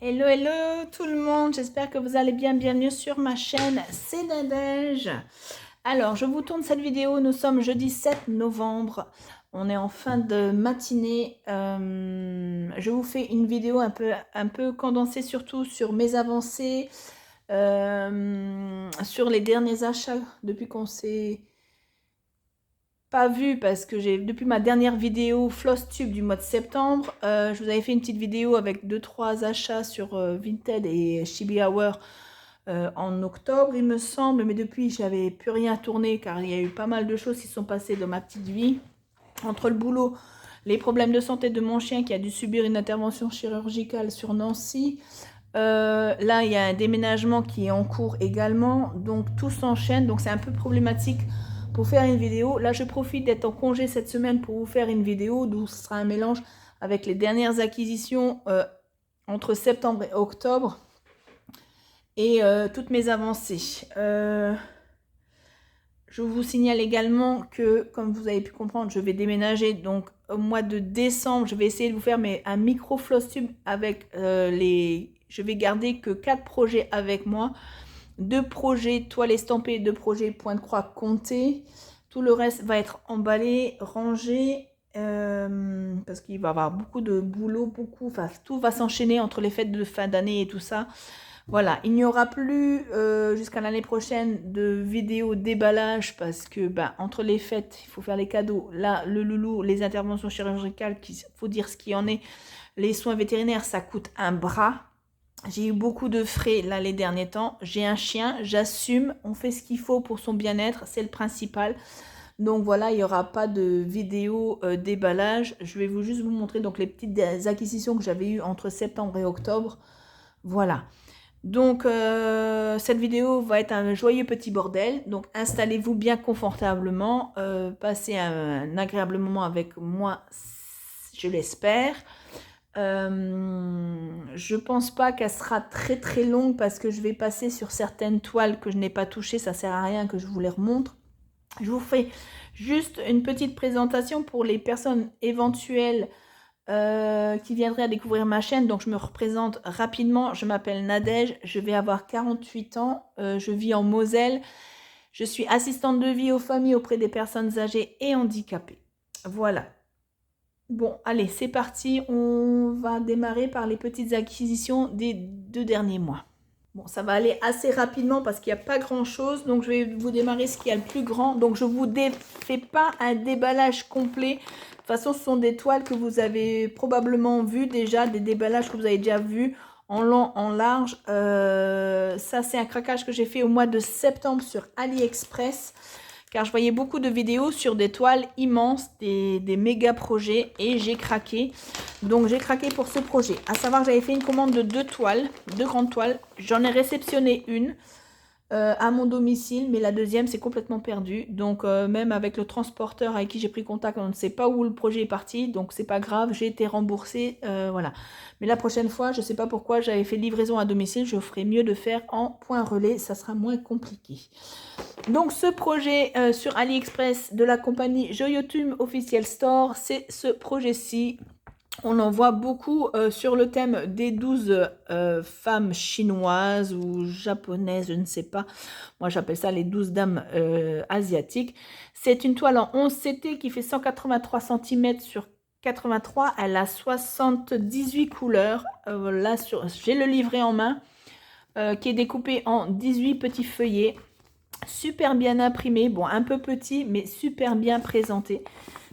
Hello, hello tout le monde, j'espère que vous allez bien, bienvenue sur ma chaîne, c'est Nadège. Alors, je vous tourne cette vidéo, nous sommes jeudi 7 novembre, on est en fin de matinée. Je vous fais une vidéo un peu condensée, surtout sur mes avancées, sur les derniers achats depuis qu'on s'est pas vu, parce que depuis ma dernière vidéo Flosstube du mois de septembre, je vous avais fait une petite vidéo avec 2-3 achats sur Vinted et Chibi Hour en octobre il me semble, mais depuis j'avais plus rien tourné car il y a eu pas mal de choses qui sont passées dans ma petite vie, entre le boulot, les problèmes de santé de mon chien qui a dû subir une intervention chirurgicale sur Nancy. Là il y a un déménagement qui est en cours également, donc tout s'enchaîne, donc c'est un peu problématique pour faire une vidéo. Là je profite d'être en congé cette semaine pour vous faire une vidéo, d'où ce sera un mélange avec les dernières acquisitions entre septembre et octobre et toutes mes avancées. Je vous signale également que, comme vous avez pu comprendre, je vais déménager. Donc au mois de décembre, je vais essayer de vous faire un micro Flosstube avec je vais garder que 4 projets avec moi. 2 projets toiles estampées, 2 projets point de croix comptés. Tout le reste va être emballé, rangé, parce qu'il va y avoir beaucoup de boulot, enfin tout va s'enchaîner entre les fêtes de fin d'année et tout ça. Voilà, il n'y aura plus jusqu'à l'année prochaine de vidéos déballage parce que entre les fêtes, il faut faire les cadeaux. Là, le loulou, les interventions chirurgicales, il faut dire ce qu'il y en est. Les soins vétérinaires, ça coûte un bras. J'ai eu beaucoup de frais là les derniers temps. J'ai un chien, j'assume, on fait ce qu'il faut pour son bien-être, c'est le principal. Donc voilà, il n'y aura pas de vidéo déballage. Je vais juste vous montrer donc les petites acquisitions que j'avais eues entre septembre et octobre. Voilà. Donc cette vidéo va être un joyeux petit bordel, donc installez-vous bien confortablement, passez un agréable moment avec moi, je l'espère. Je pense pas qu'elle sera très très longue parce que je vais passer sur certaines toiles que je n'ai pas touchées, ça sert à rien que je vous les remontre. Je vous fais juste une petite présentation pour les personnes éventuelles qui viendraient à découvrir ma chaîne. Donc je me représente rapidement, je m'appelle Nadège, je vais avoir 48 ans, je vis en Moselle, je suis assistante de vie aux familles auprès des personnes âgées et handicapées. Voilà. Bon, allez, c'est parti, on va démarrer par les petites acquisitions des 2 derniers mois. Bon, ça va aller assez rapidement parce qu'il n'y a pas grand-chose, donc je vais vous démarrer ce qui est le plus grand. Donc je ne vous fais pas un déballage complet. De toute façon, ce sont des toiles que vous avez probablement vues déjà, des déballages que vous avez déjà vus en long, en large. Ça, c'est un craquage que j'ai fait au mois de septembre sur AliExpress, car je voyais beaucoup de vidéos sur des toiles immenses, des méga projets, et j'ai craqué. Donc j'ai craqué pour ce projet. À savoir, j'avais fait une commande de 2 toiles, 2 grandes toiles. J'en ai réceptionné une à mon domicile, mais la deuxième c'est complètement perdu. Donc même avec le transporteur avec qui j'ai pris contact, on ne sait pas où le projet est parti, donc c'est pas grave, j'ai été remboursée, voilà. Mais la prochaine fois, je sais pas pourquoi, j'avais fait livraison à domicile, je ferai mieux de faire en point relais, ça sera moins compliqué. Donc ce projet sur AliExpress de la compagnie Joyotum Official Store, c'est ce projet-ci. On en voit beaucoup sur le thème des 12 femmes chinoises ou japonaises, je ne sais pas. Moi, j'appelle ça les 12 dames asiatiques. C'est une toile en 11 CT qui fait 183 cm sur 83. Elle a 78 couleurs. Là, j'ai le livret en main qui est découpé en 18 petits feuillets. Super bien imprimé. Bon, un peu petit, mais super bien présenté.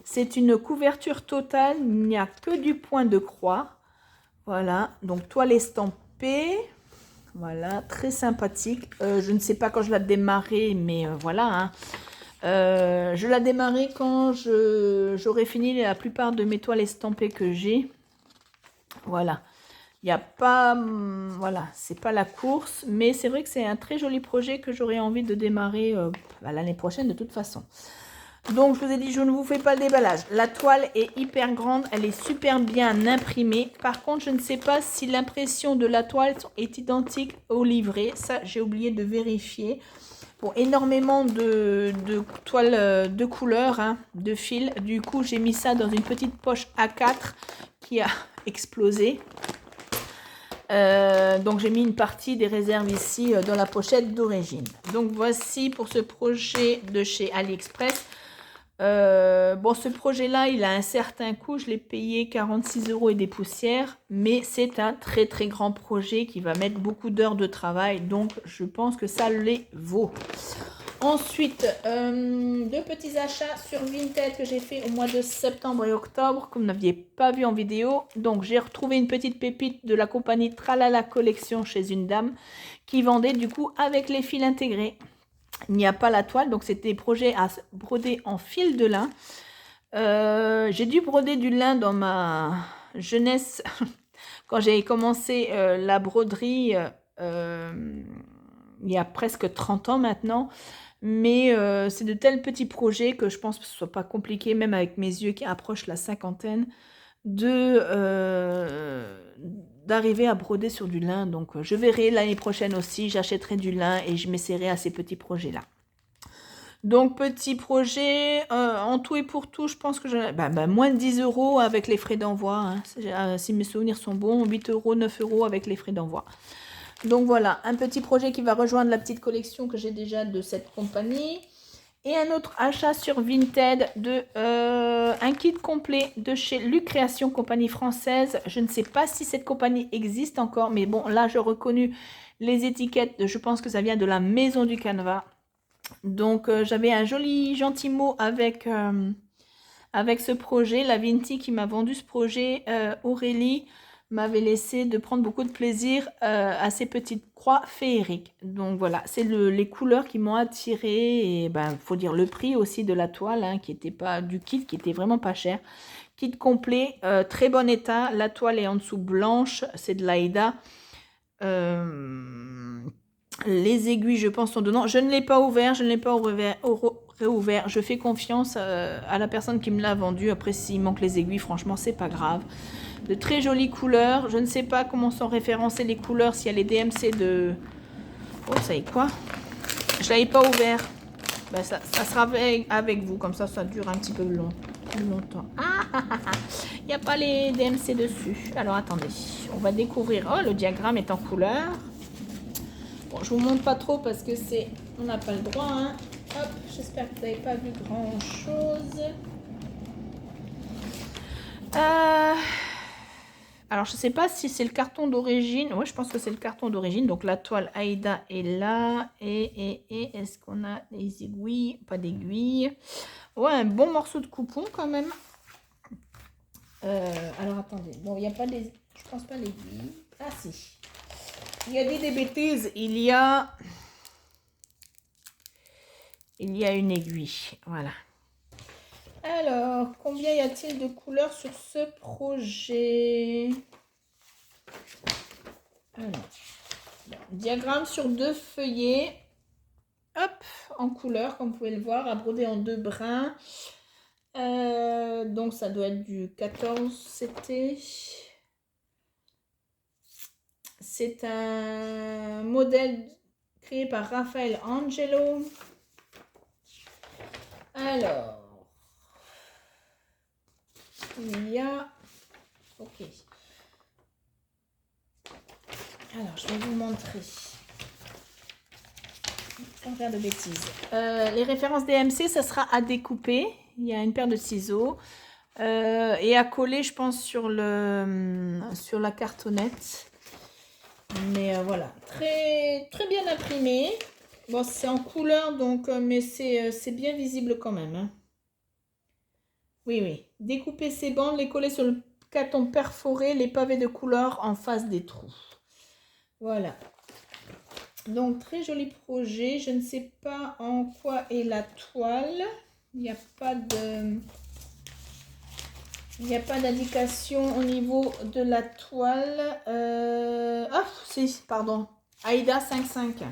C'est une couverture totale, il n'y a que du point de croix. Voilà, donc toile estampée. Voilà, très sympathique. Je ne sais pas quand je l'ai démarré, mais voilà. Hein. Je l'ai démarré quand j'aurai fini la plupart de mes toiles estampées que j'ai. Voilà. Il n'y a pas... Voilà, c'est pas la course, mais c'est vrai que c'est un très joli projet que j'aurais envie de démarrer l'année prochaine de toute façon. Donc, je vous ai dit, je ne vous fais pas le déballage. La toile est hyper grande, elle est super bien imprimée. Par contre, je ne sais pas si l'impression de la toile est identique au livret. Ça, j'ai oublié de vérifier. Bon, énormément de toiles de couleurs, hein, de fil. Du coup, j'ai mis ça dans une petite poche A4 qui a explosé. Donc j'ai mis une partie des réserves ici dans la pochette d'origine. Donc voici pour ce projet de chez AliExpress. Bon, ce projet-là, il a un certain coût. Je l'ai payé 46 € et des poussières. Mais c'est un très très grand projet qui va mettre beaucoup d'heures de travail. Donc je pense que ça les vaut. Ensuite, deux petits achats sur Vinted que j'ai fait au mois de septembre et octobre, que vous n'aviez pas vu en vidéo. Donc, j'ai retrouvé une petite pépite de la compagnie Tralala Collection chez une dame qui vendait du coup avec les fils intégrés. Il n'y a pas la toile, donc c'était des projets à broder en fil de lin. J'ai dû broder du lin dans ma jeunesse quand j'ai commencé la broderie il y a presque 30 ans maintenant. Mais c'est de tels petits projets que je pense que ce ne soit pas compliqué, même avec mes yeux qui approchent la cinquantaine, d'arriver à broder sur du lin. Donc je verrai l'année prochaine aussi, j'achèterai du lin et je m'essaierai à ces petits projets-là. Donc petit projet, en tout et pour tout, je pense que moins de 10 € avec les frais d'envoi. Hein. Si mes souvenirs sont bons, 8 €, 9 € avec les frais d'envoi. Donc voilà, un petit projet qui va rejoindre la petite collection que j'ai déjà de cette compagnie. Et un autre achat sur Vinted de un kit complet de chez Lucréation, compagnie française. Je ne sais pas si cette compagnie existe encore, mais bon, là, j'ai reconnu les étiquettes. Je pense que ça vient de la Maison du Canevas. Donc, j'avais un joli, gentil mot avec ce projet. La Vinti qui m'a vendu ce projet, Aurélie, m'avait laissé de prendre beaucoup de plaisir à ces petites croix féeriques. Donc voilà, c'est les couleurs qui m'ont attirée et faut dire le prix aussi de la toile, hein, qui était pas du kit, qui était vraiment pas cher. Kit complet, très bon état. La toile est en dessous blanche, c'est de l'Aïda. Les aiguilles, je pense, sont dedans. Je ne l'ai pas ouvert, je ne l'ai pas réouvert. Je fais confiance à la personne qui me l'a vendu. Après, s'il manque les aiguilles, franchement, c'est pas grave. De très jolies couleurs. Je ne sais pas comment sont référencées les couleurs, s'il y a les DMC de... Oh, ça y est quoi? Je l'avais pas ouvert. Ça sera avec vous, comme ça dure un petit peu plus longtemps. Il n'y a pas les DMC dessus. Alors, attendez. On va découvrir... Oh, le diagramme est en couleur. Bon, je vous montre pas trop parce que c'est... On n'a pas le droit, hein. Hop, j'espère que vous n'avez pas vu grand-chose. Alors, je ne sais pas si c'est le carton d'origine. Oui, je pense que c'est le carton d'origine. Donc, la toile Aïda est là. Et est-ce qu'on a des aiguilles? Pas d'aiguilles. Ouais, un bon morceau de coupon quand même. Alors, attendez. Bon, il n'y a pas des... Je pense pas l'aiguille. Ah, si. Il y a des bêtises. Il y a une aiguille. Voilà. Alors, combien y a-t-il de couleurs sur ce projet? Alors, diagramme sur 2 feuillets. Hop, en couleur, comme vous pouvez le voir, à broder en 2 brins. Donc, ça doit être du 14, c'était. C'est un modèle créé par Raphaël Angelo. Alors, il y a... Ok. Alors, je vais vous montrer. Sans faire de bêtises. Les références DMC, ça sera à découper. Il y a une paire de ciseaux. Et à coller, je pense, sur la cartonnette. Mais voilà, très, très bien imprimé. Bon, c'est en couleur, donc, mais c'est bien visible quand même. Hein. Oui. Découper ces bandes, les coller sur le carton perforé, les pavés de couleur en face des trous. Voilà. Donc, très joli projet. Je ne sais pas en quoi est la toile. Il n'y a pas d'indication au niveau de la toile. Ah, si, pardon. Aïda 5,5.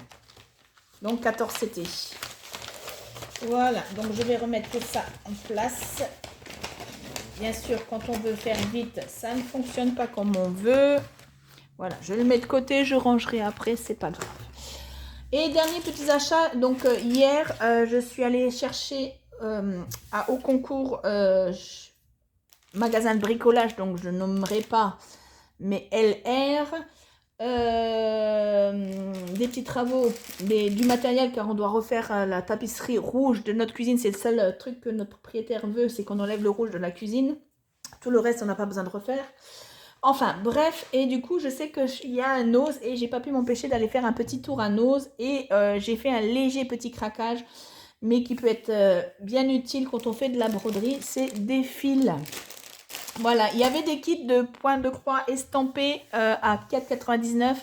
Donc 14 CT. Voilà, donc je vais remettre tout ça en place. Bien sûr, quand on veut faire vite, ça ne fonctionne pas comme on veut. Voilà, je le mets de côté, je rangerai après, c'est pas grave. Et dernier petit achat, donc hier, je suis allée chercher à Haut Concours, magasin de bricolage, donc je ne nommerai pas, mais LR, des petits travaux, du matériel, car on doit refaire la tapisserie rouge de notre cuisine. C'est le seul truc que notre propriétaire veut, c'est qu'on enlève le rouge de la cuisine. Tout le reste, on n'a pas besoin de refaire. Enfin, bref, et du coup, je sais qu'il y a un nose et j'ai pas pu m'empêcher d'aller faire un petit tour à nose et j'ai fait un léger petit craquage, mais qui peut être bien utile quand on fait de la broderie, c'est des fils. Voilà, il y avait des kits de points de croix estampés à 4,99 €,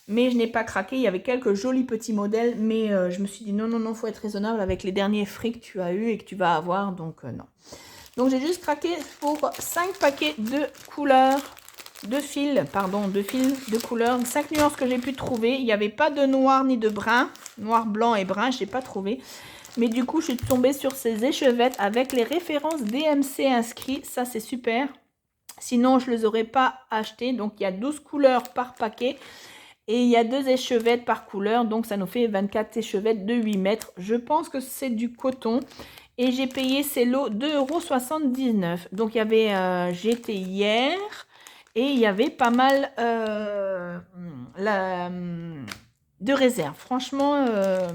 mais je n'ai pas craqué. Il y avait quelques jolis petits modèles, mais je me suis dit non, faut être raisonnable avec les derniers frics que tu as eu et que tu vas avoir, donc non. Donc j'ai juste craqué pour 5 paquets de couleurs, de fils de couleurs, 5 nuances que j'ai pu trouver. Il n'y avait pas de noir ni de brun, noir, blanc et brun, je n'ai pas trouvé. Mais du coup, je suis tombée sur ces échevettes avec les références DMC inscrites. Ça, c'est super. Sinon, je ne les aurais pas achetées. Donc, il y a 12 couleurs par paquet. Et il y a 2 échevettes par couleur. Donc, ça nous fait 24 échevettes de 8 mètres. Je pense que c'est du coton. Et j'ai payé ces lots 2,79 €. Donc, il y avait, j'étais hier. Et il y avait pas mal de réserves. Franchement,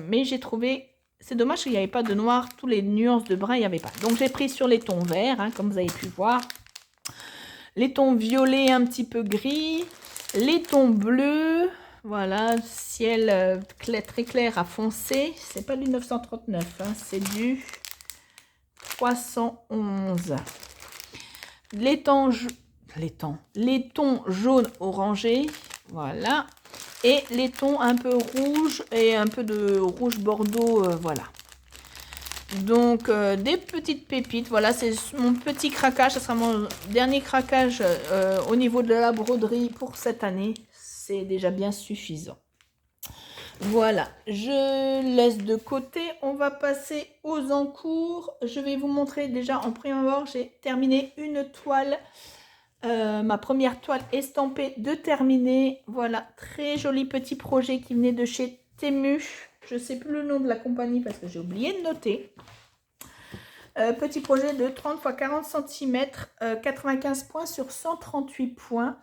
mais j'ai trouvé... C'est dommage qu'il n'y avait pas de noir. Tous les nuances de brun, il n'y avait pas. Donc, j'ai pris sur les tons verts, hein, comme vous avez pu voir. Les tons violets, un petit peu gris. Les tons bleus. Voilà, ciel très clair à foncé. C'est pas du 939, hein, c'est du 311. Les tons jaunes orangés. Voilà. Et les tons un peu rouges et un peu de rouge bordeaux, voilà. Donc, des petites pépites. Voilà, c'est mon petit craquage. Ce sera mon dernier craquage au niveau de la broderie pour cette année. C'est déjà bien suffisant. Voilà, je laisse de côté. On va passer aux encours. Je vais vous montrer déjà en premier abord. J'ai terminé une toile. Ma première toile estampée de terminer. Voilà, très joli petit projet qui venait de chez Temu. Je ne sais plus le nom de la compagnie parce que j'ai oublié de noter. Petit projet de 30 x 40 cm, 95 points sur 138 points.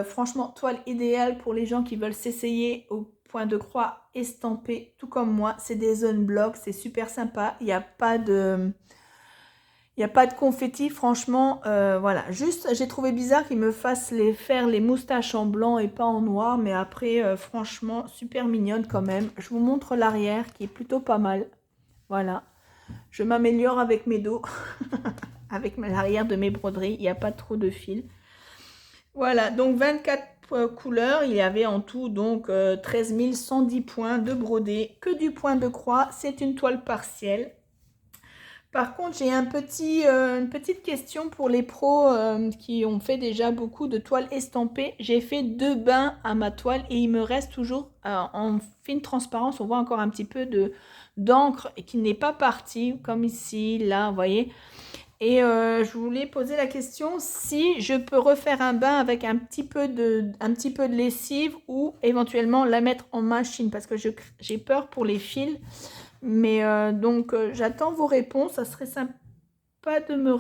Franchement, toile idéale pour les gens qui veulent s'essayer au point de croix estampé, tout comme moi. C'est des zone blocs, c'est super sympa. Il n'y a pas de... Il n'y a pas de confetti, franchement, voilà. Juste, j'ai trouvé bizarre qu'ils me fassent faire les moustaches en blanc et pas en noir. Mais après, franchement, super mignonne quand même. Je vous montre l'arrière qui est plutôt pas mal. Voilà. Je m'améliore avec mes dos, avec l'arrière de mes broderies. Il n'y a pas trop de fils. Voilà, donc 24 couleurs. Il y avait en tout donc 13 110 points de brodé. Que du point de croix. C'est une toile partielle. Par contre, j'ai une petite question pour les pros qui ont fait déjà beaucoup de toiles estampées. J'ai fait 2 bains à ma toile et il me reste toujours en fine transparence. On voit encore un petit peu d'encre qui n'est pas partie, comme ici, là, vous voyez. Et je voulais poser la question si je peux refaire un bain avec un petit peu de lessive ou éventuellement la mettre en machine parce que j'ai peur pour les fils. Mais donc, j'attends vos réponses. Ça serait sympa de me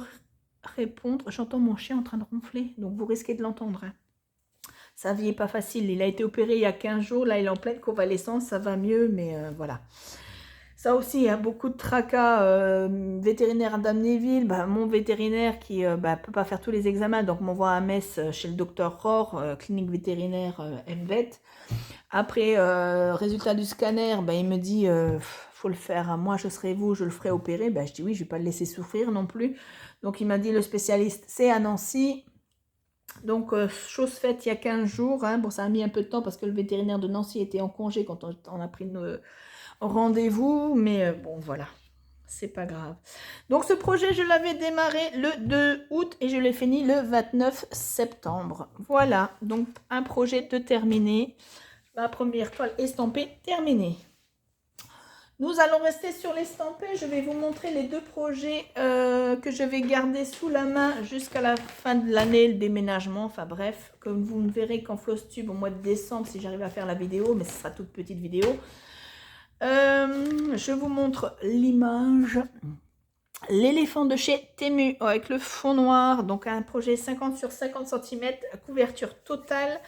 répondre. J'entends mon chien en train de ronfler, donc vous risquez de l'entendre. Hein. Sa vie n'est pas facile. Il a été opéré il y a 15 jours. Là, il est en pleine convalescence. Ça va mieux, mais voilà. Ça aussi, il y a beaucoup de tracas vétérinaires à Damnéville. Mon vétérinaire qui ne peut pas faire tous les examens, donc m'envoie à Metz chez le docteur Rohr, clinique vétérinaire MVET. Après, résultat du scanner, il me dit faut le faire. Moi, je serai vous, je le ferai opérer. Je dis oui, je ne vais pas le laisser souffrir non plus. Donc, il m'a dit le spécialiste, c'est à Nancy. Donc, chose faite il y a 15 jours. Hein. Bon, ça a mis un peu de temps parce que le vétérinaire de Nancy était en congé quand on a pris nos rendez-vous. Mais bon, voilà. C'est pas grave. Donc, ce projet, je l'avais démarré le 2 août et je l'ai fini le 29 septembre. Voilà. Donc, un projet de terminé. Ma première toile estampée terminée. Nous allons rester sur l'estampé. Je vais vous montrer les 2 projets que je vais garder sous la main jusqu'à la fin de l'année, le déménagement. Enfin bref, comme vous ne verrez qu'en Flowstube au mois de décembre si j'arrive à faire la vidéo, mais ce sera toute petite vidéo. Je vous montre l'image. L'éléphant de chez Temu avec le fond noir. Donc un projet 50 sur 50 cm, couverture totale.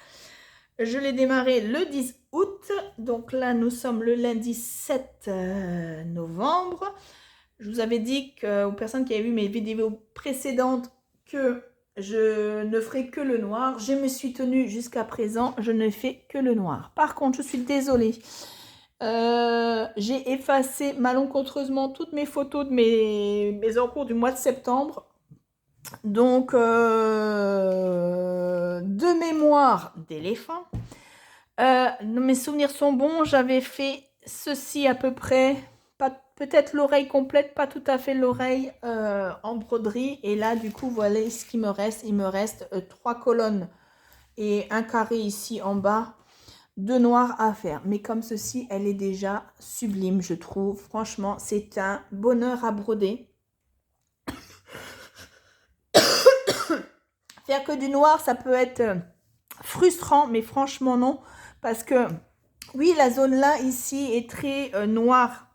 Je l'ai démarré le 10 août. Donc là, nous sommes le lundi 7 novembre. Je vous avais dit aux personnes qui avaient vu mes vidéos précédentes que je ne ferai que le noir. Je me suis tenue jusqu'à présent, je ne fais que le noir. Par contre, je suis désolée. J'ai effacé malencontreusement toutes mes photos de mes encours du mois de septembre. Donc, de mémoire d'éléphant. Mes souvenirs sont bons. J'avais fait ceci à peu près, peut-être l'oreille complète, pas tout à fait l'oreille en broderie. Et là, du coup, voilà ce qui me reste. Il me reste 3 colonnes et un carré ici en bas de noir à faire. Mais comme ceci, elle est déjà sublime, je trouve. Franchement, c'est un bonheur à broder. Faire que du noir, ça peut être frustrant, mais franchement non. Parce que, oui, la zone là, ici, est très noire.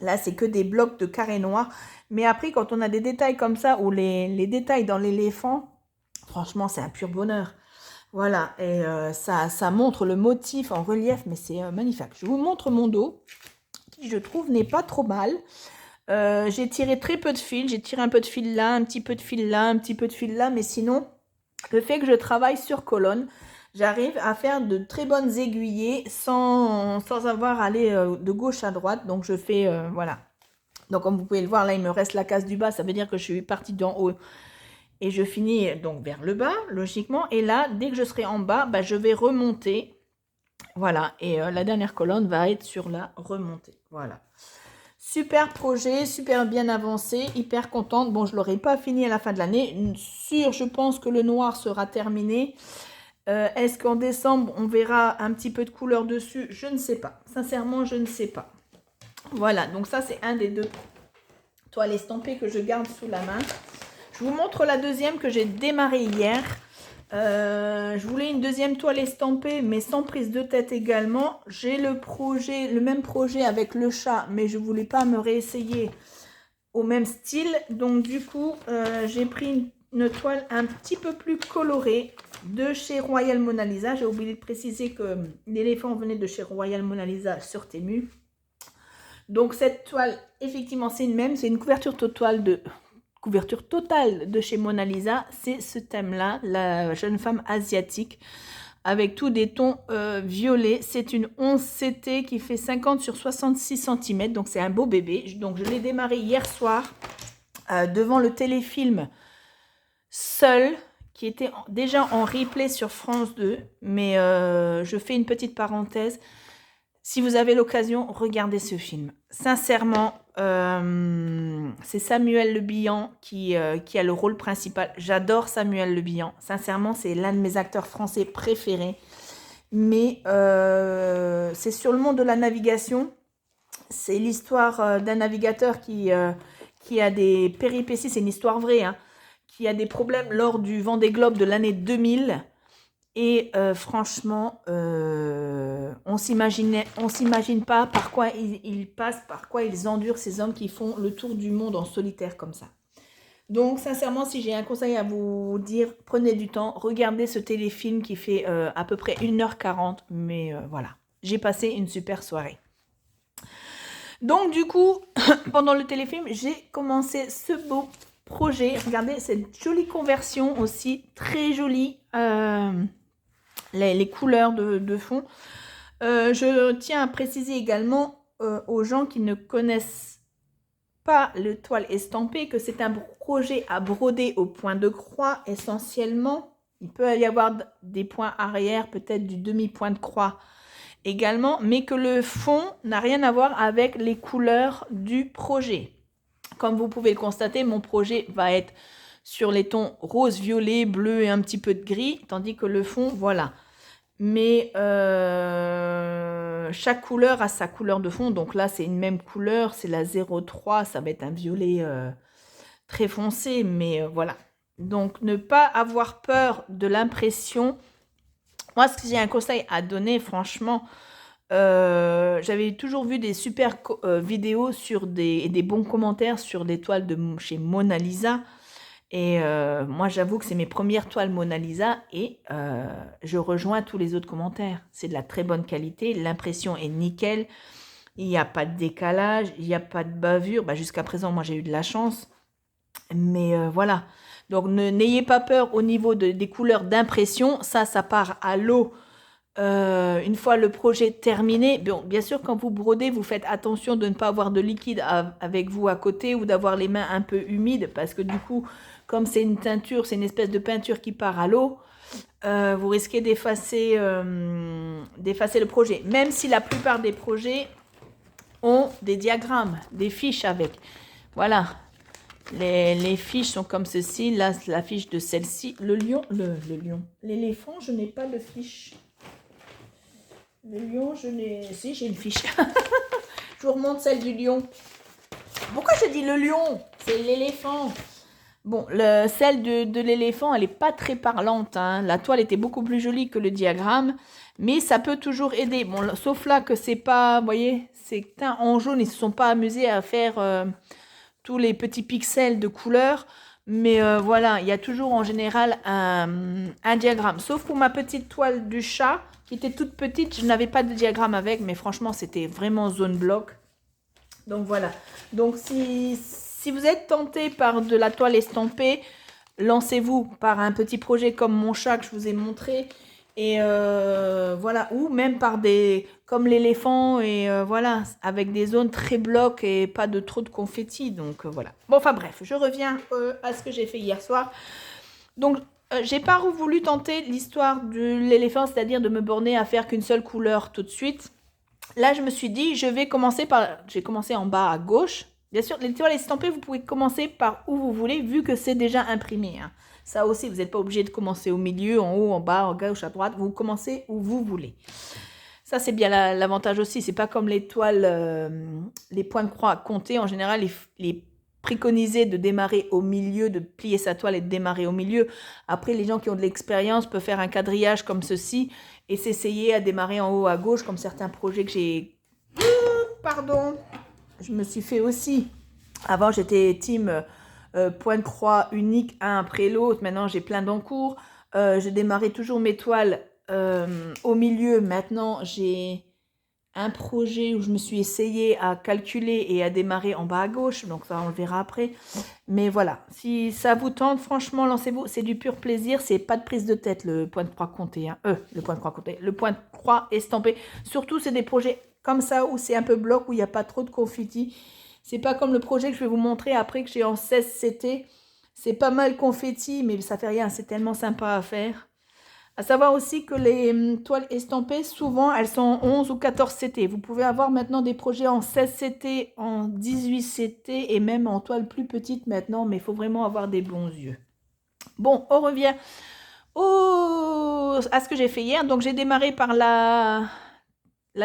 Là, c'est que des blocs de carrés noirs. Mais après, quand on a des détails comme ça, ou les détails dans l'éléphant, franchement, c'est un pur bonheur. Voilà, et ça montre le motif en relief, mais c'est magnifique. Je vous montre mon dos, qui je trouve n'est pas trop mal. J'ai tiré très peu de fil, j'ai tiré un peu de fil là, un petit peu de fil là, un petit peu de fil là, mais sinon, le fait que je travaille sur colonne, j'arrive à faire de très bonnes aiguillées sans avoir à aller de gauche à droite. Donc je fais, voilà. Donc comme vous pouvez le voir, là il me reste la case du bas, ça veut dire que je suis partie d'en haut. Et je finis donc vers le bas, logiquement. Et là, dès que je serai en bas, je vais remonter. Voilà, et la dernière colonne va être sur la remontée. Voilà. Super projet, super bien avancé, hyper contente. Bon, je ne l'aurai pas fini à la fin de l'année. Sûr, je pense que le noir sera terminé. Est-ce qu'en décembre, on verra un petit peu de couleur dessus? Je ne sais pas. Sincèrement, je ne sais pas. Voilà, donc ça, c'est un des 2 toiles estampées que je garde sous la main. Je vous montre la deuxième que j'ai démarrée hier. Je voulais une deuxième toile estampée, mais sans prise de tête également. J'ai le même projet avec le chat, mais je ne voulais pas me réessayer au même style. Donc du coup, j'ai pris une toile un petit peu plus colorée de chez Royal Mona Lisa. J'ai oublié de préciser que l'éléphant venait de chez Royal Mona Lisa sur Temu. Donc cette toile, effectivement, c'est une même. C'est une couverture totale de chez Mona Lisa, c'est ce thème-là, la jeune femme asiatique, avec tous des tons violets. C'est une 11 CT qui fait 50 sur 66 cm, donc c'est un beau bébé. Donc je l'ai démarré hier soir devant le téléfilm Seul, qui était déjà en replay sur France 2, mais je fais une petite parenthèse. Si vous avez l'occasion, regardez ce film. Sincèrement, c'est Samuel Le Bihan qui a le rôle principal. J'adore Samuel Le Bihan. Sincèrement, c'est l'un de mes acteurs français préférés. Mais c'est sur le monde de la navigation. C'est l'histoire d'un navigateur qui a des péripéties. C'est une histoire vraie, hein, qui a des problèmes lors du Vendée Globe de l'année 2000. Et franchement, on s'imagine pas par quoi ils passent, par quoi ils endurent, ces hommes qui font le tour du monde en solitaire comme ça. Donc sincèrement, si j'ai un conseil à vous dire, prenez du temps, regardez ce téléfilm qui fait à peu près 1h40. Mais voilà, j'ai passé une super soirée. Donc du coup, pendant le téléfilm, j'ai commencé ce beau projet. Regardez cette jolie conversion aussi, très jolie. Les couleurs de fond. Je tiens à préciser également aux gens qui ne connaissent pas le toile estampée que c'est un projet à broder au point de croix essentiellement. Il peut y avoir des points arrière, peut-être du demi-point de croix également, mais que le fond n'a rien à voir avec les couleurs du projet. Comme vous pouvez le constater, mon projet va être sur les tons rose, violet, bleu et un petit peu de gris, tandis que le fond, voilà. Mais chaque couleur a sa couleur de fond. Donc là, c'est une même couleur, c'est la 03, ça va être un violet très foncé, mais voilà. Donc, ne pas avoir peur de l'impression. Moi, ce que j'ai un conseil à donner, franchement, j'avais toujours vu des super vidéos sur des bons commentaires sur des toiles de chez Mona Lisa. Et moi, j'avoue que c'est mes premières toiles Mona Lisa et je rejoins tous les autres commentaires. C'est de la très bonne qualité, l'impression est nickel, il n'y a pas de décalage, il n'y a pas de bavure. Bah, jusqu'à présent, moi, j'ai eu de la chance. Mais voilà. Donc, n'ayez pas peur au niveau des couleurs d'impression. Ça part à l'eau. Une fois le projet terminé, bon, bien sûr, quand vous brodez, vous faites attention de ne pas avoir de liquide avec vous à côté ou d'avoir les mains un peu humides parce que du coup, comme c'est une teinture, c'est une espèce de peinture qui part à l'eau, vous risquez d'effacer le projet. Même si la plupart des projets ont des diagrammes, des fiches avec. Voilà. Les fiches sont comme ceci. Là, la fiche de celle-ci. Le lion. L'éléphant, je n'ai pas de fiche. Le lion, je n'ai... Si, j'ai une fiche. Je vous remonte celle du lion. Pourquoi je dis le lion? C'est l'éléphant. Bon, celle de l'éléphant, elle n'est pas très parlante. Hein. La toile était beaucoup plus jolie que le diagramme. Mais ça peut toujours aider. Bon, sauf là que c'est pas... Vous voyez, c'est teint en jaune. Ils ne se sont pas amusés à faire tous les petits pixels de couleur. Mais voilà, il y a toujours en général un diagramme. Sauf pour ma petite toile du chat, qui était toute petite, je n'avais pas de diagramme avec, mais franchement, c'était vraiment zone bloc. Donc voilà. Donc si vous êtes tenté par de la toile estampée, lancez-vous par un petit projet comme mon chat que je vous ai montré. Et voilà, ou même par comme l'éléphant, et voilà, avec des zones très blocs et pas de trop de confettis. Donc voilà. Bon, enfin bref, je reviens à ce que j'ai fait hier soir. Donc, j'ai pas voulu tenter l'histoire de l'éléphant, c'est-à-dire de me borner à faire qu'une seule couleur tout de suite. Là, je me suis dit, j'ai commencé en bas à gauche. Bien sûr, les toiles estampées, vous pouvez commencer par où vous voulez, vu que c'est déjà imprimé. Hein. Ça aussi, vous n'êtes pas obligé de commencer au milieu, en haut, en bas, en gauche, à droite. Vous commencez où vous voulez. Ça, c'est bien l'avantage aussi. C'est pas comme les toiles, les points de croix comptés. En général, les préconiser de démarrer au milieu, de plier sa toile et de démarrer au milieu. Après, les gens qui ont de l'expérience peuvent faire un quadrillage comme ceci et s'essayer à démarrer en haut à gauche, comme certains projets que j'ai... Pardon, je me suis fait aussi. Avant, j'étais team point de croix unique, un après l'autre. Maintenant, j'ai plein d'encours. J'ai démarré toujours mes toiles au milieu. Maintenant, j'ai un projet où je me suis essayée à calculer et à démarrer en bas à gauche, donc ça on le verra après. Mais voilà, si ça vous tente, franchement, lancez-vous, c'est du pur plaisir, c'est pas de prise de tête le point de croix compté, hein. Le point de croix compté, le point de croix estampé. Surtout, c'est des projets comme ça où c'est un peu bloc, où il n'y a pas trop de confetti. C'est pas comme le projet que je vais vous montrer après que j'ai en 16 CT. C'est pas mal confetti, mais ça fait rien, c'est tellement sympa à faire. À savoir aussi que les toiles estampées, souvent, elles sont en 11 ou 14 CT. Vous pouvez avoir maintenant des projets en 16 CT, en 18 CT et même en toile plus petite maintenant, mais il faut vraiment avoir des bons yeux. Bon, on revient à ce que j'ai fait hier. Donc, j'ai démarré par la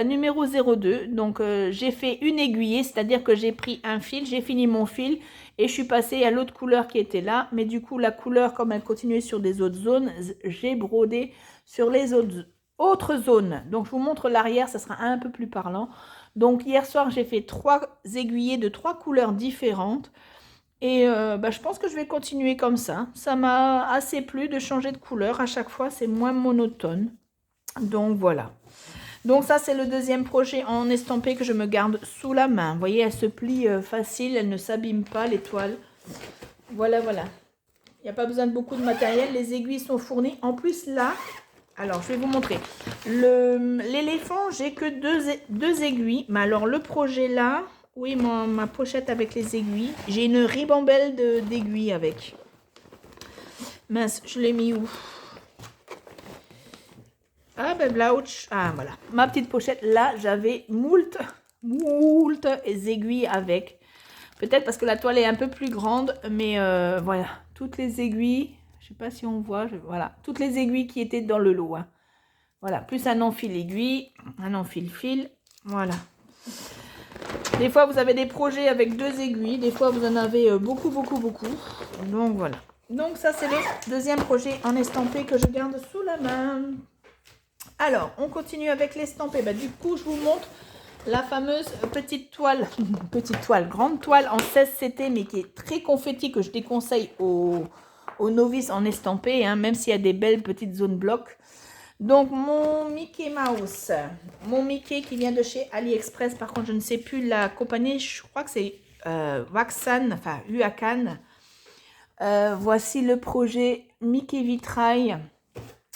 numéro 02. Donc, j'ai fait une aiguillée, c'est-à-dire que j'ai pris un fil, j'ai fini mon fil et je suis passée à l'autre couleur qui était là. Mais du coup, la couleur, comme elle continuait sur des autres zones, j'ai brodé sur les autres zones. Donc, je vous montre l'arrière, ça sera un peu plus parlant. Donc, hier soir, j'ai fait 3 aiguillés de 3 couleurs différentes. Et je pense que je vais continuer comme ça. Ça m'a assez plu de changer de couleur. À chaque fois, c'est moins monotone. Donc, voilà. Donc ça, c'est le deuxième projet en estampé que je me garde sous la main. Vous voyez, elle se plie facile, elle ne s'abîme pas, les toiles. Voilà, voilà. Il n'y a pas besoin de beaucoup de matériel. Les aiguilles sont fournies. En plus, là, alors, je vais vous montrer. L'éléphant, j'ai que deux aiguilles. Mais alors, le projet là, oui, ma pochette avec les aiguilles. J'ai une ribambelle d'aiguilles avec. Mince, je l'ai mis où ? Ah ben blouch, ah voilà, ma petite pochette, là j'avais moult aiguilles avec. Peut-être parce que la toile est un peu plus grande, mais voilà, toutes les aiguilles, je sais pas si on voit, voilà, toutes les aiguilles qui étaient dans le lot. Hein. Voilà, plus un enfil aiguille, un enfil fil, voilà. Des fois vous avez des projets avec 2 aiguilles, des fois vous en avez beaucoup. Donc voilà. Donc ça c'est le deuxième projet en estampé que je garde sous la main. Alors, on continue avec l'estampé. Du coup, je vous montre la fameuse petite toile, grande toile en 16 CT, mais qui est très confetti, que je déconseille aux novices en estampé, hein, même s'il y a des belles petites zones blocs. Donc, mon Mickey Mouse, mon Mickey qui vient de chez AliExpress, par contre, je ne sais plus la compagnie, je crois que c'est Waxan, enfin Huacan. Voici le projet Mickey Vitrail.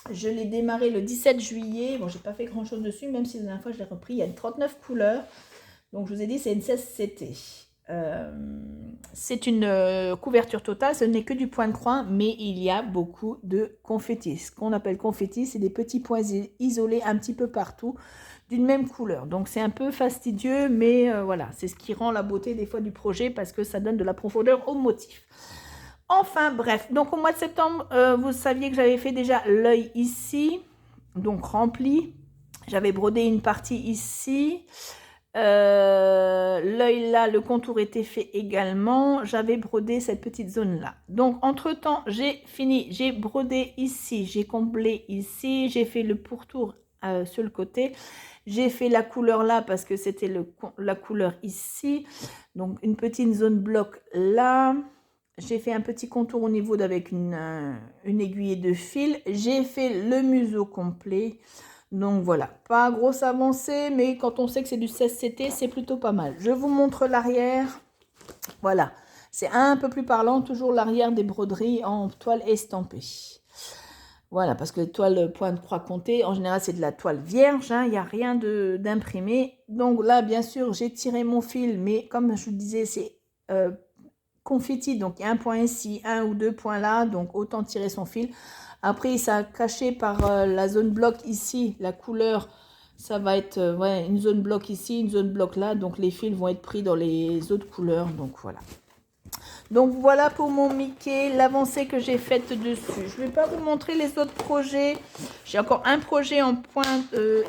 Je l'ai démarré le 17 juillet. Bon, j'ai pas fait grand chose dessus, même si la dernière fois je l'ai repris. Il y a 39 couleurs. Donc, je vous ai dit, c'est une 16 CT. C'est une couverture totale. Ce n'est que du point de croix, mais il y a beaucoup de confettis. Ce qu'on appelle confettis, c'est des petits points isolés un petit peu partout d'une même couleur. Donc, c'est un peu fastidieux, mais voilà, c'est ce qui rend la beauté des fois du projet parce que ça donne de la profondeur au motif. Enfin, bref, donc au mois de septembre, vous saviez que j'avais fait déjà l'œil ici, donc rempli. J'avais brodé une partie ici. L'œil là, le contour était fait également. J'avais brodé cette petite zone là. Donc, entre-temps, j'ai fini. J'ai brodé ici, j'ai comblé ici. J'ai fait le pourtour sur le côté. J'ai fait la couleur là parce que c'était la couleur ici. Donc, une petite zone bloc là. J'ai fait un petit contour au niveau d'avec une aiguille de fil. J'ai fait le museau complet. Donc voilà, pas grosse avancée, mais quand on sait que c'est du 16 CT, c'est plutôt pas mal. Je vous montre l'arrière. Voilà, c'est un peu plus parlant, toujours l'arrière des broderies en toile estampée. Voilà, parce que les toiles point de croix comptée, en général, c'est de la toile vierge, hein, il n'y a rien d'imprimé. Donc là, bien sûr, j'ai tiré mon fil, mais comme je vous disais, c'est confetti, donc il y a un point ici, un ou deux points là, donc autant tirer son fil. Après, ça a caché par la zone bloc ici, la couleur, ça va être une zone bloc ici, une zone bloc là, donc les fils vont être pris dans les autres couleurs, donc voilà. Donc voilà pour mon Mickey, l'avancée que j'ai faite dessus. Je ne vais pas vous montrer les autres projets. J'ai encore un projet en point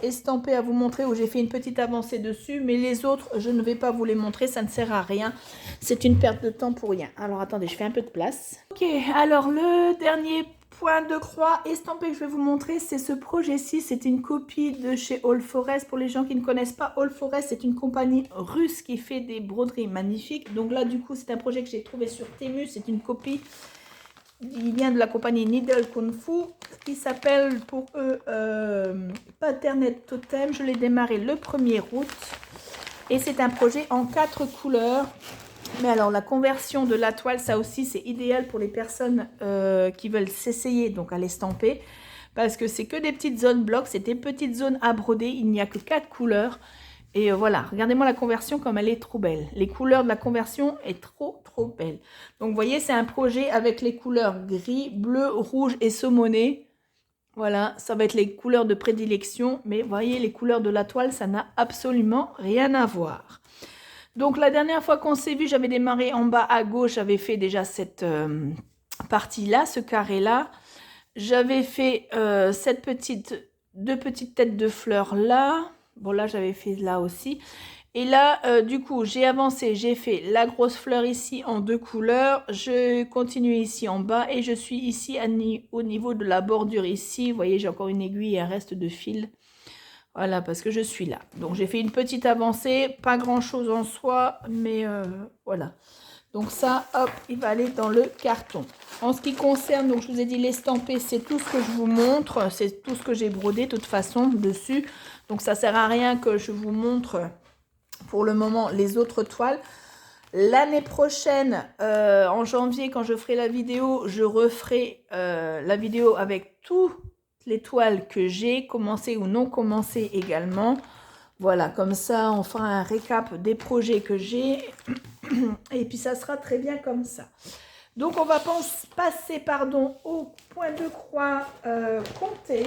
estampé à vous montrer où j'ai fait une petite avancée dessus. Mais les autres, je ne vais pas vous les montrer, ça ne sert à rien. C'est une perte de temps pour rien. Alors attendez, je fais un peu de place. Ok, alors le dernier point de croix estampé que je vais vous montrer, c'est ce projet-ci. C'est une copie de chez All Forest. Pour les gens qui ne connaissent pas, All Forest, c'est une compagnie russe qui fait des broderies magnifiques. Donc là, du coup, c'est un projet que j'ai trouvé sur Temu. C'est une copie. Il vient de la compagnie Needle Kung Fu qui s'appelle pour eux Patternet Totem. Je l'ai démarré le 1er août. Et c'est un projet en 4 couleurs. Mais alors, la conversion de la toile, ça aussi, c'est idéal pour les personnes qui veulent s'essayer donc à l'estamper. Parce que c'est que des petites zones blocs, c'est des petites zones à broder. Il n'y a que 4 couleurs. Et voilà, regardez-moi la conversion comme elle est trop belle. Les couleurs de la conversion est trop belle. Donc, vous voyez, c'est un projet avec les couleurs gris, bleu, rouge et saumoné. Voilà, ça va être les couleurs de prédilection. Mais vous voyez, les couleurs de la toile, ça n'a absolument rien à voir. Donc, la dernière fois qu'on s'est vu, j'avais démarré en bas à gauche. J'avais fait déjà cette partie-là, ce carré-là. J'avais fait deux petites têtes de fleurs là. Bon, là, j'avais fait là aussi. Et là, du coup, j'ai avancé. J'ai fait la grosse fleur ici en 2 couleurs. Je continue ici en bas. Et je suis ici au niveau de la bordure ici. Vous voyez, j'ai encore une aiguille et un reste de fil. Voilà, parce que je suis là. Donc, j'ai fait une petite avancée. Pas grand-chose en soi, mais voilà. Donc ça, hop, il va aller dans le carton. En ce qui concerne, donc je vous ai dit l'estampé, c'est tout ce que je vous montre. C'est tout ce que j'ai brodé de toute façon dessus. Donc ça ne sert à rien que je vous montre pour le moment les autres toiles. L'année prochaine, en janvier, quand je ferai la vidéo, je referai la vidéo avec toutes les toiles que j'ai commencées ou non commencées également. Voilà, comme ça, on fera un récap des projets que j'ai. Et puis, ça sera très bien comme ça. Donc, on va passer au point de croix compté.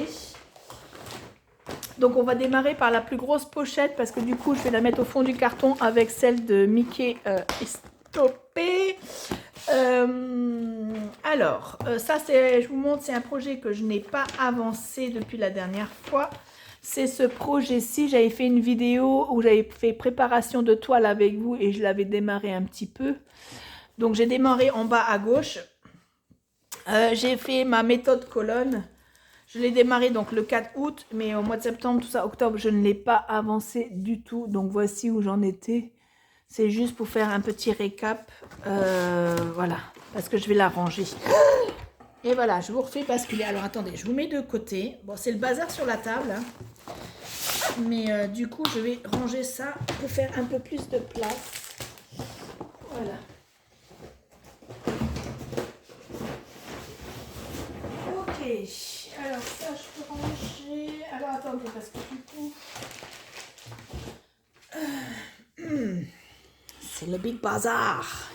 Donc, on va démarrer par la plus grosse pochette parce que du coup, je vais la mettre au fond du carton avec celle de Mickey estompée. Alors, ça, je vous montre, c'est un projet que je n'ai pas avancé depuis la dernière fois. C'est ce projet-ci. J'avais fait une vidéo où j'avais fait préparation de toile avec vous et je l'avais démarré un petit peu. Donc, j'ai démarré en bas à gauche. J'ai fait ma méthode colonne. Je l'ai démarré donc le 4 août, mais au mois de septembre, tout ça, octobre, je ne l'ai pas avancé du tout. Donc voici où j'en étais. C'est juste pour faire un petit récap. Voilà, parce que je vais la ranger. Et voilà, je vous refais basculer. Alors attendez, je vous mets de côté. Bon, c'est le bazar sur la table. Hein. Mais du coup, je vais ranger ça pour faire un peu plus de place. Voilà. Ok. Alors ça, je peux ranger. Alors attendez, parce que du coup... c'est le big bazar.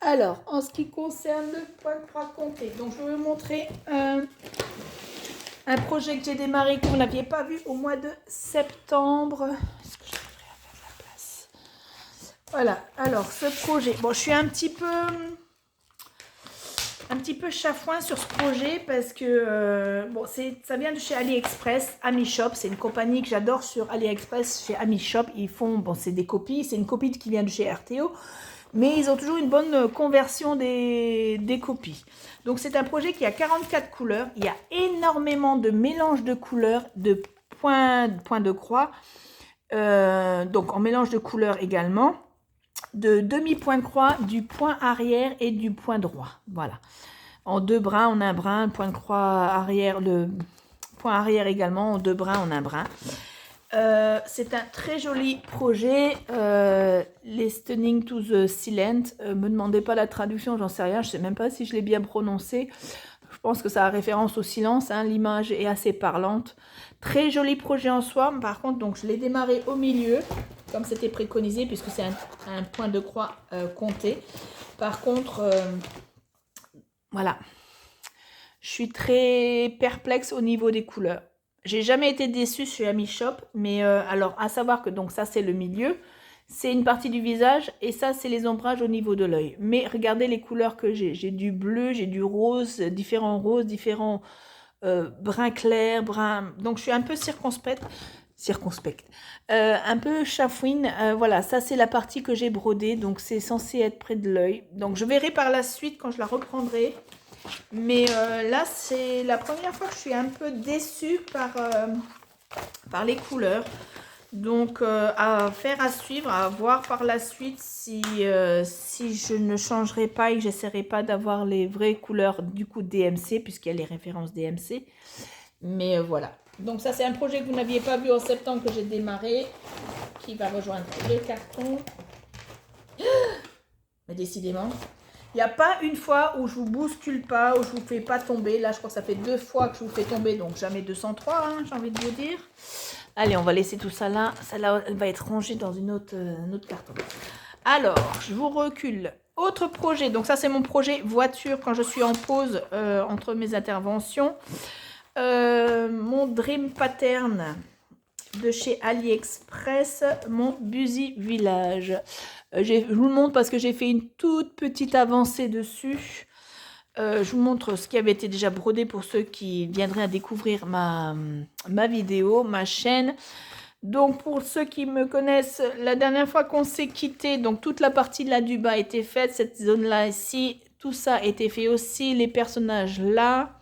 Alors, en ce qui concerne le point de croix compté, donc je vais vous montrer un projet que j'ai démarré, que vous n'aviez pas vu au mois de septembre. Est-ce que j'arriverai à faire de la place? Voilà, alors ce projet, bon, je suis un petit peu chafouin sur ce projet parce que bon, ça vient de chez AliExpress, AmiShop, c'est une compagnie que j'adore sur AliExpress, chez AmiShop. Ils font, bon, c'est des copies, c'est une copie qui vient de chez RTO, mais ils ont toujours une bonne conversion des copies. Donc c'est un projet qui a 44 couleurs, il y a énormément de mélanges de couleurs, de points de croix, donc en mélange de couleurs également, de demi-point de croix, du point arrière et du point droit, voilà. En deux brins, en un brin, le point de croix arrière, le point arrière également, en deux brins, en un brin. C'est un très joli projet, Listening to the Silent. Me demandez pas la traduction, j'en sais rien, je sais même pas si je l'ai bien prononcé. Je pense que ça a référence au silence, hein, l'image est assez parlante. Très joli projet en soi, par contre, donc je l'ai démarré au milieu, comme c'était préconisé, puisque c'est un point de croix compté. Par contre, voilà, je suis très perplexe au niveau des couleurs. J'ai jamais été déçue chez AmiShop, mais alors à savoir que donc ça c'est le milieu, c'est une partie du visage et ça c'est les ombrages au niveau de l'œil. Mais regardez les couleurs que j'ai. J'ai du bleu, j'ai du rose, différents bruns clairs, bruns. Donc je suis un peu circonspecte, un peu chafouine. Voilà, ça c'est la partie que j'ai brodée, donc c'est censé être près de l'œil. Donc je verrai par la suite quand je la reprendrai. Mais là, c'est la première fois que je suis un peu déçue par les couleurs. Donc, à suivre, à voir par la suite si je ne changerai pas et que j'essaierai pas d'avoir les vraies couleurs du coup DMC, puisqu'il y a les références DMC. Mais voilà. Donc ça, c'est un projet que vous n'aviez pas vu en septembre que j'ai démarré, qui va rejoindre le carton. Mais décidément... il n'y a pas une fois où je vous bouscule pas, où je vous fais pas tomber. Là, je crois que ça fait 2 fois que je vous fais tomber, donc jamais 203, hein, j'ai envie de vous dire. Allez, on va laisser tout ça là. Celle-là, elle va être rangée dans un autre carton. Alors, je vous recule. Autre projet, donc ça c'est mon projet voiture quand je suis en pause entre mes interventions. Mon Dream Pattern de chez AliExpress, mon Busy Village. Je vous le montre parce que j'ai fait une toute petite avancée dessus. Je vous montre ce qui avait été déjà brodé pour ceux qui viendraient à découvrir ma vidéo, ma chaîne. Donc pour ceux qui me connaissent, la dernière fois qu'on s'est quitté, donc toute la partie là du bas était faite, cette zone là ici, tout ça a été fait aussi, les personnages là,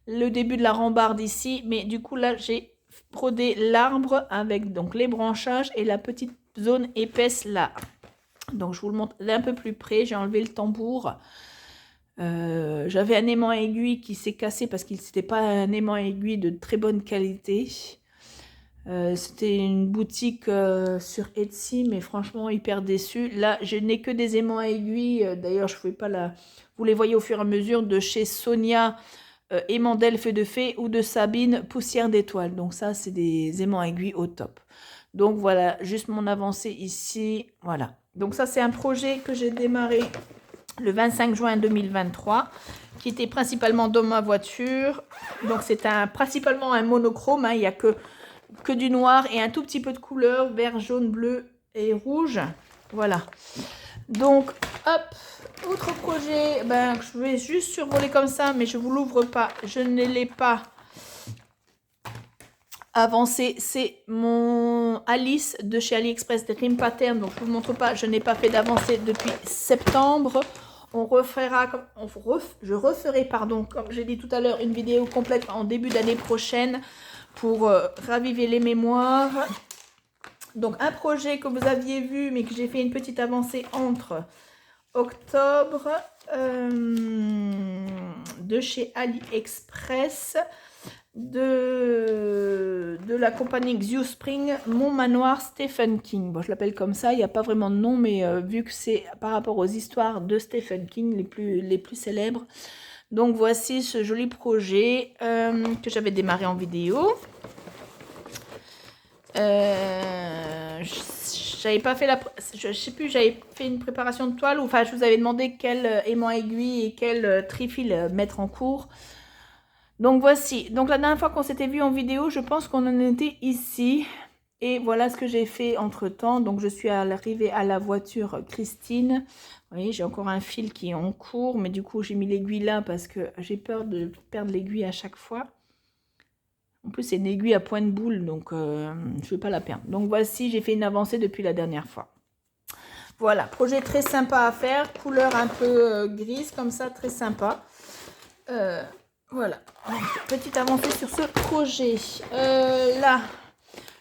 le début de la rambarde ici, mais du coup là j'ai brodé l'arbre avec donc les branchages et la petite zone épaisse là. Donc je vous le montre d'un peu plus près, j'ai enlevé le tambour. J'avais un aimant aiguille qui s'est cassé parce qu'il n'était pas un aimant aiguille de très bonne qualité. C'était une boutique sur Etsy, mais franchement hyper déçue. Là, je n'ai que des aimants aiguilles. D'ailleurs, je ne pouvais pas la... Vous les voyez au fur et à mesure de chez Sonia, aimant d'elfe de fée, ou de Sabine, poussière d'étoile. Donc ça, c'est des aimants aiguilles au top. Donc voilà, juste mon avancée ici. Voilà. Donc ça, c'est un projet que j'ai démarré le 25 juin 2023, qui était principalement dans ma voiture. Donc c'est principalement un monochrome, hein. Il n'y a que du noir et un tout petit peu de couleur, vert, jaune, bleu et rouge. Voilà. Donc, hop, autre projet, ben, je vais juste survoler comme ça, mais je ne vous l'ouvre pas, je ne l'ai pas avancé. C'est mon Alice de chez AliExpress Dream Pattern. Donc, je ne vous montre pas, je n'ai pas fait d'avancée depuis septembre. je referai, pardon, comme j'ai dit tout à l'heure, une vidéo complète en début d'année prochaine pour raviver les mémoires. Donc un projet que vous aviez vu, mais que j'ai fait une petite avancée entre octobre, de chez AliExpress, de la compagnie Xewspring, Mon Manoir Stephen King. Bon, je l'appelle comme ça, il n'y a pas vraiment de nom, mais vu que c'est par rapport aux histoires de Stephen King les plus célèbres. Donc voici ce joli projet que j'avais démarré en vidéo. J'avais pas fait je sais plus, j'avais fait une préparation de toile, ou enfin je vous avais demandé quel aimant aiguille et quel trifil mettre en cours. Donc voici, donc la dernière fois qu'on s'était vu en vidéo, je pense qu'on en était ici. Et voilà ce que j'ai fait entre temps. Donc je suis arrivée à la voiture Christine. Vous voyez, j'ai encore un fil qui est en cours, mais du coup j'ai mis l'aiguille là parce que j'ai peur de perdre l'aiguille à chaque fois. En plus, c'est une aiguille à point de boule, donc je ne vais pas la perdre. Donc voici, j'ai fait une avancée depuis la dernière fois. Voilà, projet très sympa à faire, couleur un peu grise comme ça, très sympa. Voilà, donc, petite avancée sur ce projet. Là,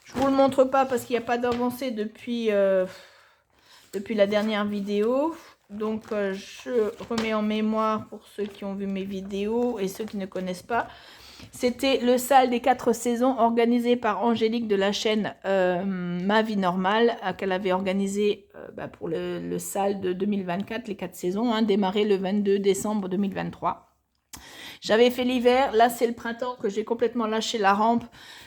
je ne vous le montre pas parce qu'il n'y a pas d'avancée depuis la dernière vidéo. Donc je remets en mémoire pour ceux qui ont vu mes vidéos et ceux qui ne connaissent pas. C'était le sale des 4 saisons organisé par Angélique de la chaîne Ma Vie Normale, qu'elle avait organisé pour le sale de 2024, les 4 saisons, hein, démarré le 22 décembre 2023. J'avais fait l'hiver, là c'est le printemps que j'ai complètement lâché la rampe.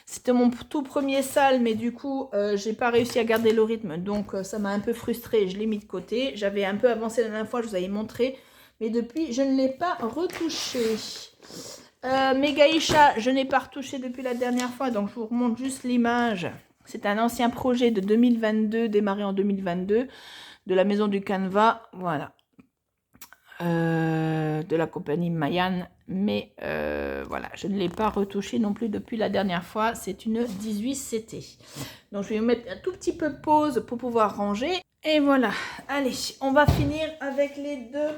C'était mon tout premier sale, mais du coup j'ai pas réussi à garder le rythme, donc ça m'a un peu frustrée, je l'ai mis de côté. J'avais un peu avancé la dernière fois, je vous avais montré, mais depuis je ne l'ai pas retouché. Megaisha, je n'ai pas retouché depuis la dernière fois, donc je vous remonte juste l'image. C'est un ancien projet de 2022, démarré en 2022, de la maison du Canva, voilà. De la compagnie Mayan, mais voilà, je ne l'ai pas retouché non plus depuis la dernière fois. C'est une 18CT. Donc je vais mettre un tout petit peu de pause pour pouvoir ranger. Et voilà, allez, on va finir avec les deux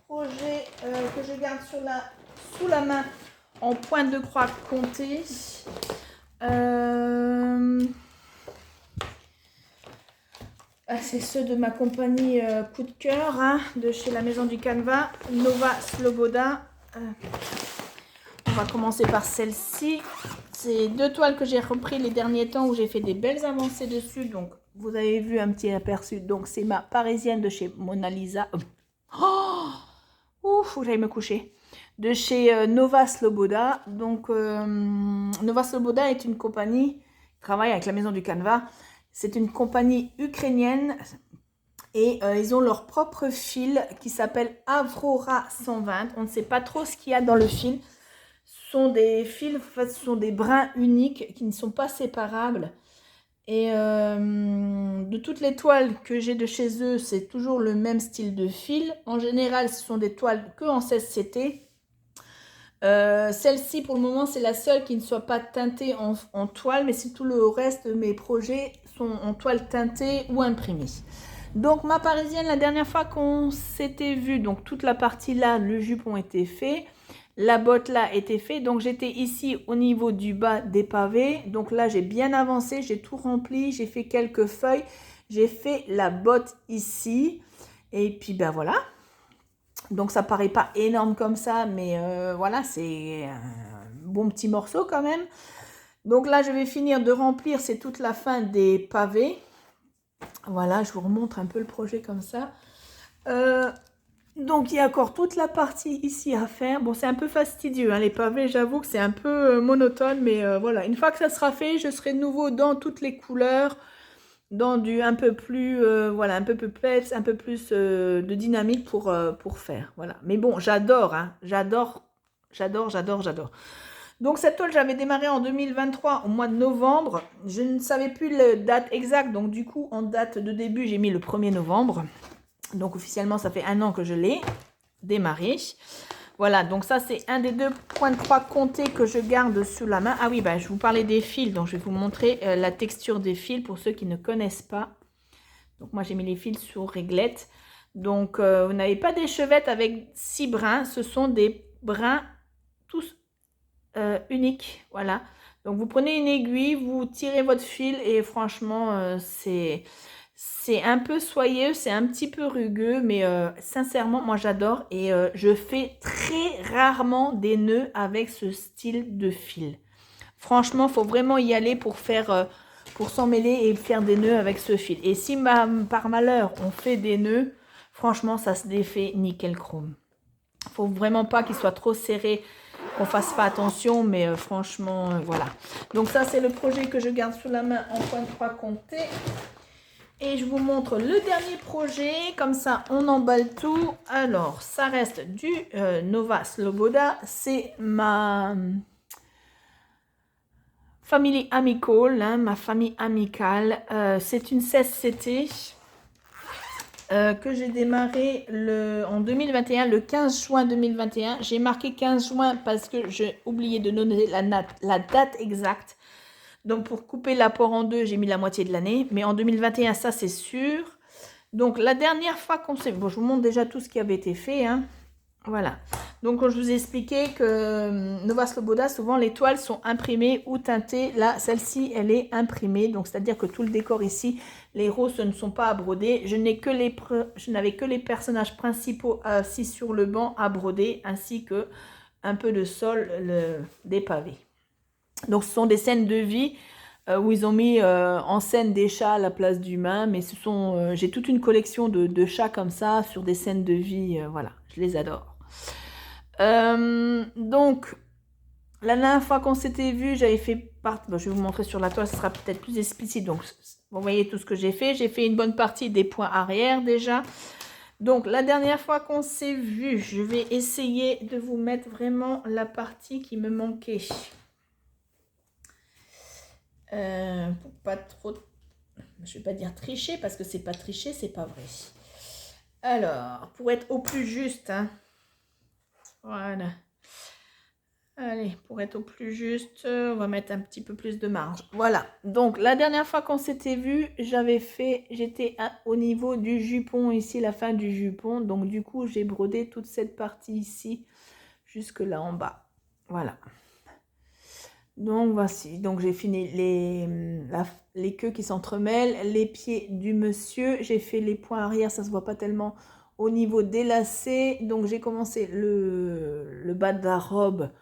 projets que je garde sous la main en pointe de croix comptée. C'est ceux de ma compagnie coup de cœur, hein, de chez la maison du Canva, Nova Sloboda. On va commencer par celle-ci. C'est 2 toiles que j'ai repris les derniers temps où j'ai fait des belles avancées dessus. Donc vous avez vu un petit aperçu. Donc c'est ma parisienne de chez Mona Lisa. Oh, ouf, j'allais me coucher. De chez Nova Sloboda. Donc Nova Sloboda est une compagnie qui travaille avec la maison du Canva. C'est une compagnie ukrainienne et ils ont leur propre fil qui s'appelle Avrora 120. On ne sait pas trop ce qu'il y a dans le fil. Ce sont des fils, en fait, ce sont des brins uniques qui ne sont pas séparables. Et de toutes les toiles que j'ai de chez eux, c'est toujours le même style de fil. En général, ce sont des toiles que en 16CT. Celle-ci, pour le moment, c'est la seule qui ne soit pas teintée en toile, mais c'est tout le reste de mes projets sont en toile teintée ou imprimée. Donc ma parisienne, la dernière fois qu'on s'était vu, donc toute la partie là, le jupon était fait, la botte là était fait, donc j'étais ici au niveau du bas des pavés. Donc là j'ai bien avancé, j'ai tout rempli, j'ai fait quelques feuilles, j'ai fait la botte ici, et puis ben voilà. Donc ça paraît pas énorme comme ça, mais voilà, c'est un bon petit morceau quand même. Donc là, je vais finir de remplir, c'est toute la fin des pavés. Voilà, je vous remontre un peu le projet comme ça. Donc il y a encore toute la partie ici à faire. Bon, c'est un peu fastidieux, hein, les pavés, j'avoue que c'est un peu monotone, mais voilà. Une fois que ça sera fait, je serai de nouveau dans toutes les couleurs, dans du un peu plus, voilà, un peu plus peps, un peu plus de dynamique pour faire, voilà. Mais bon, j'adore, hein, j'adore. Donc cette toile, j'avais démarré en 2023, au mois de novembre. Je ne savais plus la date exacte, donc du coup, en date de début, j'ai mis le 1er novembre. Donc officiellement, ça fait 1 an que je l'ai démarré. Voilà, donc ça, c'est un des 2 points de croix comptés que je garde sous la main. Ah oui, bah, je vous parlais des fils, donc je vais vous montrer la texture des fils pour ceux qui ne connaissent pas. Donc moi, j'ai mis les fils sur réglette. Donc, vous n'avez pas des chevettes avec 6 brins, ce sont des brins tous uniques, voilà. Donc, vous prenez une aiguille, vous tirez votre fil et franchement, c'est un peu soyeux, c'est un petit peu rugueux, mais sincèrement, moi j'adore et je fais très rarement des nœuds avec ce style de fil. Franchement, il faut vraiment y aller pour faire, pour s'en mêler et faire des nœuds avec ce fil. Et si par malheur on fait des nœuds, franchement, ça se défait nickel chrome. Faut vraiment pas qu'il soit trop serré, qu'on fasse pas attention, mais franchement, voilà. Donc ça, c'est le projet que je garde sous la main en point de croix compté. Et je vous montre le dernier projet, comme ça on emballe tout. Alors, ça reste du Nova Sloboda, c'est ma famille amicale, hein, ma famille amicale. C'est une 16CT que j'ai démarré en 2021, le 15 juin 2021. J'ai marqué 15 juin parce que j'ai oublié de donner la date exacte. Donc, pour couper l'apport en deux, j'ai mis la moitié de l'année. Mais en 2021, ça, c'est sûr. Donc, la dernière fois qu'on s'est... Bon, je vous montre déjà tout ce qui avait été fait. Hein. Voilà. Donc, quand je vous ai expliqué que Nova Sloboda, souvent, les toiles sont imprimées ou teintées. Là, celle-ci, elle est imprimée. Donc, c'est-à-dire que tout le décor ici, les roses ne sont pas à broder. Je n'avais que les personnages principaux assis sur le banc à broder, ainsi que un peu de sol, des pavés. Donc, ce sont des scènes de vie où ils ont mis en scène des chats à la place d'humains. Mais ce sont, j'ai toute une collection de chats comme ça sur des scènes de vie. Voilà, je les adore. Donc, la dernière fois qu'on s'était vu, j'avais fait partie... Bon, je vais vous montrer sur la toile, ce sera peut-être plus explicite. Donc, vous voyez tout ce que j'ai fait. J'ai fait une bonne partie des points arrière déjà. Donc, la dernière fois qu'on s'est vu, je vais essayer de vous mettre vraiment la partie qui me manquait. Pour pas trop, je vais pas dire tricher parce que c'est pas tricher, c'est pas vrai. Alors, pour être au plus juste, hein, voilà. Allez, pour être au plus juste, on va mettre un petit peu plus de marge. Voilà. Donc, la dernière fois qu'on s'était vu, j'étais au niveau du jupon ici, la fin du jupon. Donc, du coup, j'ai brodé toute cette partie ici, jusque là en bas. Voilà. Donc voici, donc j'ai fini les queues qui s'entremêlent, les pieds du monsieur, j'ai fait les points arrière, ça se voit pas tellement au niveau des lacets, donc j'ai commencé le bas de la robe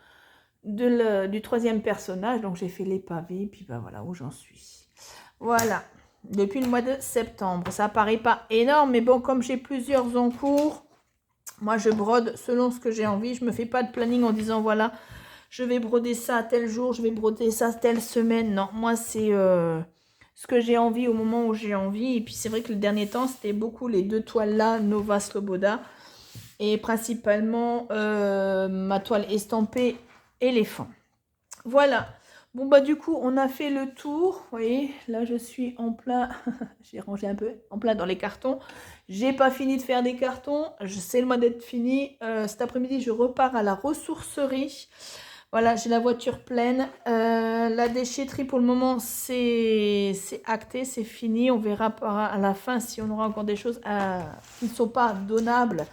du troisième personnage, donc j'ai fait les pavés, puis ben voilà où j'en suis. Voilà, depuis le mois de septembre, ça paraît pas énorme, mais bon, comme j'ai plusieurs en cours, moi je brode selon ce que j'ai envie, je me fais pas de planning en disant voilà, je vais broder ça tel jour, je vais broder ça telle semaine. Non, moi, c'est ce que j'ai envie au moment où j'ai envie. Et puis, c'est vrai que le dernier temps, c'était beaucoup les deux toiles-là, Nova Sloboda. Et principalement, ma toile estampée éléphant. Voilà. Bon, bah du coup, on a fait le tour. Vous voyez, là, je suis en plein... j'ai rangé un peu en plein dans les cartons. J'ai pas fini de faire des cartons. C'est le mois d'être fini. Cet après-midi, je repars à la ressourcerie. Voilà, j'ai la voiture pleine. La déchetterie, pour le moment, c'est acté, c'est fini. On verra à la fin si on aura encore des choses qui ne sont pas donnables.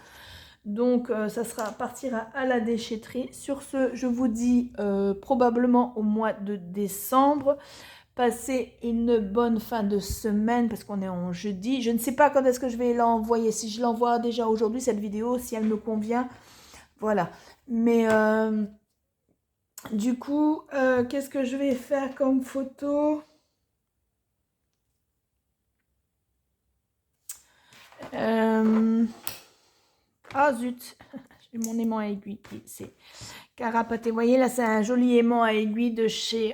Donc, ça partira à la déchetterie. Sur ce, je vous dis probablement au mois de décembre. Passez une bonne fin de semaine parce qu'on est en jeudi. Je ne sais pas quand est-ce que je vais l'envoyer. Si je l'envoie déjà aujourd'hui, cette vidéo, si elle me convient. Voilà. Mais... du coup, qu'est-ce que je vais faire comme photo? Ah zut, j'ai mon aimant à aiguille qui s'est carapaté. Vous voyez là, c'est un joli aimant à aiguille de chez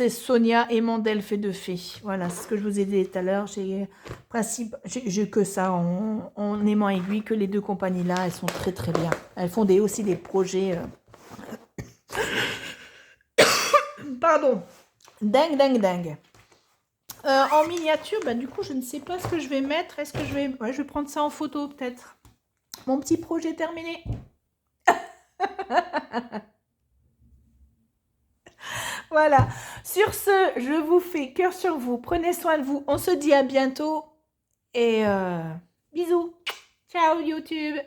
Sonia aimant d'elfe et de fée. Voilà, c'est ce que je vous ai dit tout à l'heure. J'ai que ça en aimant à aiguille, que les deux compagnies là, elles sont très très bien. Elles font aussi des projets. Pardon. Dingue, dingue, dingue. En miniature, bah, du coup, je ne sais pas ce que je vais mettre. Est-ce que je vais... Ouais, je vais prendre ça en photo, peut-être. Mon petit projet terminé. Voilà. Sur ce, je vous fais cœur sur vous. Prenez soin de vous. On se dit à bientôt. Et bisous. Ciao YouTube.